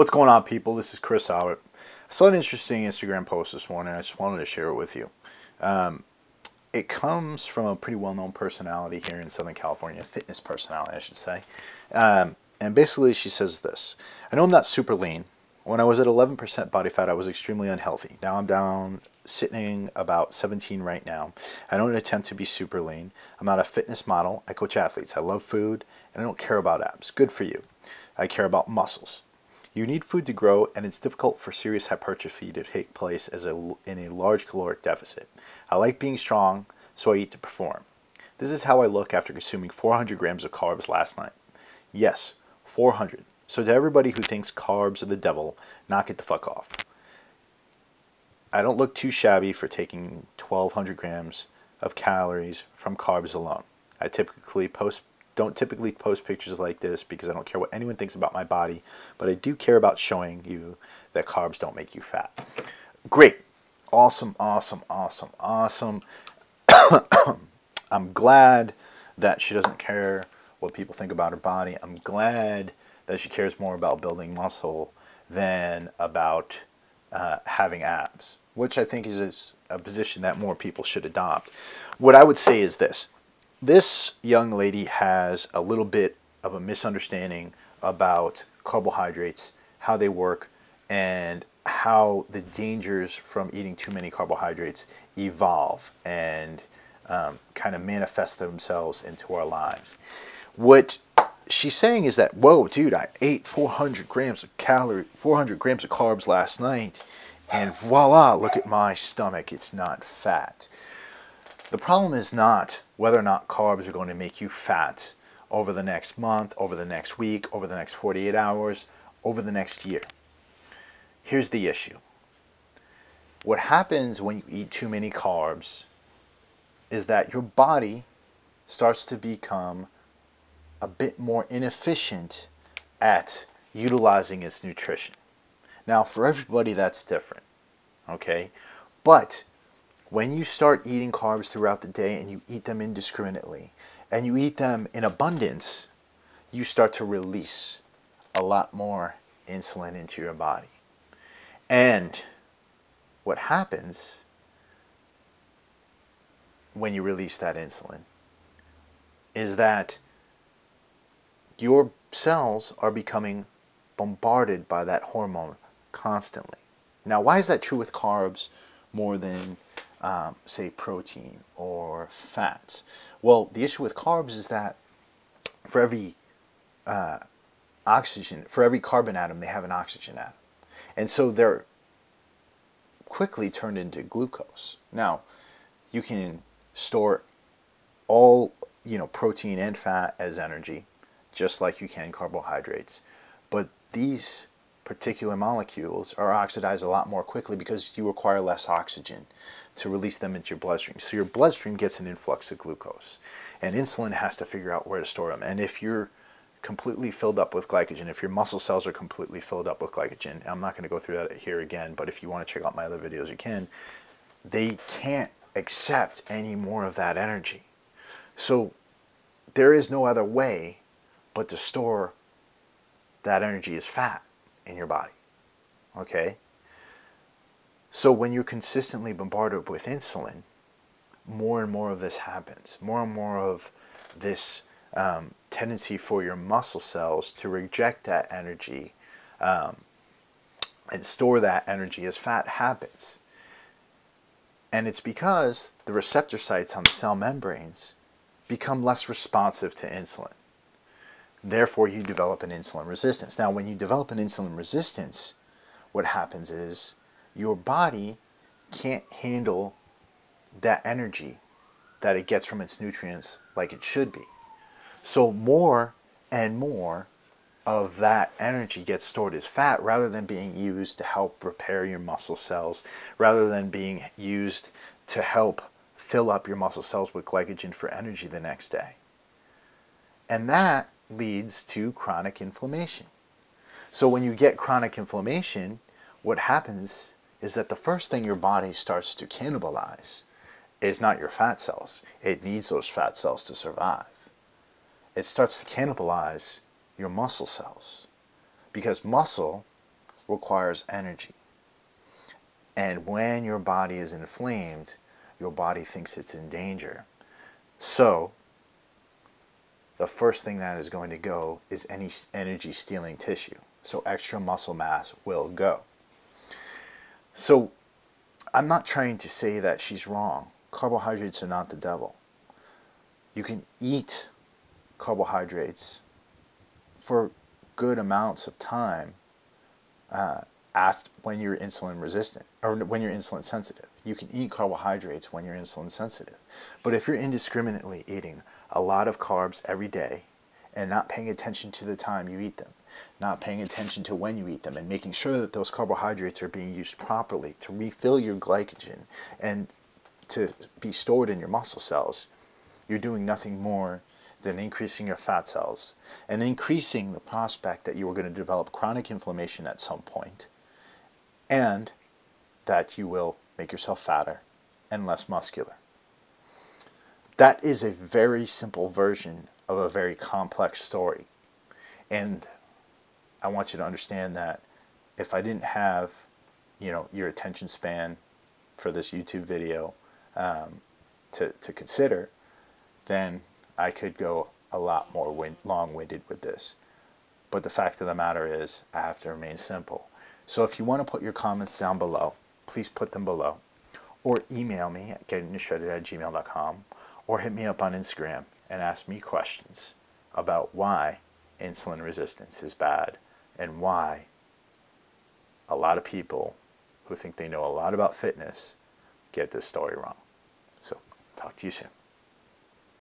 What's going on, people? This is Chris Albert. I saw an interesting Instagram post this morning. I just wanted to share it with you. It comes from a pretty well-known personality here in Southern California, a fitness personality, I should say. And basically she says this: I know I'm not super lean. When I was at 11% body fat, I was extremely unhealthy. Now I'm down, sitting about 17 right now. I don't attempt to be super lean. I'm not a fitness model. I coach athletes. I love food, and I don't care about abs. Good for you. I care about muscles. You need food to grow, and it's difficult for serious hypertrophy to take place in a large caloric deficit. I like being strong, so I eat to perform. This is how I look after consuming 400 grams of carbs last night. Yes, 400. So to everybody who thinks carbs are the devil, knock it the fuck off. I don't look too shabby for taking 1,200 grams of calories from carbs alone. I don't typically post pictures like this because I don't care what anyone thinks about my body, but I do care about showing you that carbs don't make you fat. Great. Awesome, awesome, awesome, awesome. I'm glad that she doesn't care what people think about her body. I'm glad that she cares more about building muscle than about having abs, which I think is a position that more people should adopt. What I would say is this. This young lady has a little bit of a misunderstanding about carbohydrates, how they work, and how the dangers from eating too many carbohydrates evolve and kind of manifest themselves into our lives. What she's saying is that, whoa, dude, I ate 400 grams of carbs last night, and voila, look at my stomach, it's not fat. The problem is not whether or not carbs are going to make you fat over the next month, over the next week, over the next 48 hours, over the next year. Here's the issue. What happens when you eat too many carbs is that your body starts to become a bit more inefficient at utilizing its nutrition. Now, for everybody, that's different, okay? But when you start eating carbs throughout the day and you eat them indiscriminately and you eat them in abundance, you start to release a lot more insulin into your body. And what happens when you release that insulin is that your cells are becoming bombarded by that hormone constantly. Now, why is that true with carbs more than say protein or fats? Well, the issue with carbs is that for every for every carbon atom, they have an oxygen atom. And so they're quickly turned into glucose. Now, you can store all, protein and fat as energy, just like you can carbohydrates. But these particular molecules are oxidized a lot more quickly because you require less oxygen to release them into your bloodstream. So your bloodstream gets an influx of glucose, and insulin has to figure out where to store them. And if you're completely filled up with glycogen, if your muscle cells are completely filled up with glycogen, I'm not going to go through that here again, but if you want to check out my other videos, you can. They can't accept any more of that energy. So there is no other way but to store that energy as fat in your body. Okay? So when you're consistently bombarded with insulin, more and more of this happens. More and more of this tendency for your muscle cells to reject that energy and store that energy as fat happens. And it's because the receptor sites on the cell membranes become less responsive to insulin. Therefore, you develop an insulin resistance. Now, when you develop an insulin resistance, what happens is your body can't handle that energy that it gets from its nutrients like it should be. So more and more of that energy gets stored as fat rather than being used to help repair your muscle cells, rather than being used to help fill up your muscle cells with glycogen for energy the next day. And that leads to chronic inflammation. So when you get chronic inflammation, what happens is that the first thing your body starts to cannibalize is not your fat cells. It needs those fat cells to survive. It starts to cannibalize your muscle cells, because muscle requires energy. And when your body is inflamed, your body thinks it's in danger. So the first thing that is going to go is any energy stealing tissue. So extra muscle mass will go. So I'm not trying to say that she's wrong. Carbohydrates are not the devil. You can eat carbohydrates for good amounts of time after, when you're insulin resistant or when you're insulin sensitive. You can eat carbohydrates when you're insulin sensitive. But if you're indiscriminately eating a lot of carbs every day and not paying attention to the time you eat them, not paying attention to when you eat them, and making sure that those carbohydrates are being used properly to refill your glycogen and to be stored in your muscle cells, you're doing nothing more than increasing your fat cells and increasing the prospect that you are going to develop chronic inflammation at some point, and that you will make yourself fatter and less muscular. That is a very simple version of a very complex story. And I want you to understand that if I didn't have, your attention span for this YouTube video to consider, then I could go a lot more long-winded with this. But the fact of the matter is, I have to remain simple. So if you want to put your comments down below, please put them below. Or email me at gettingtoshredded@gmail.com, or hit me up on Instagram and ask me questions about why insulin resistance is bad and why a lot of people who think they know a lot about fitness get this story wrong. So, talk to you soon.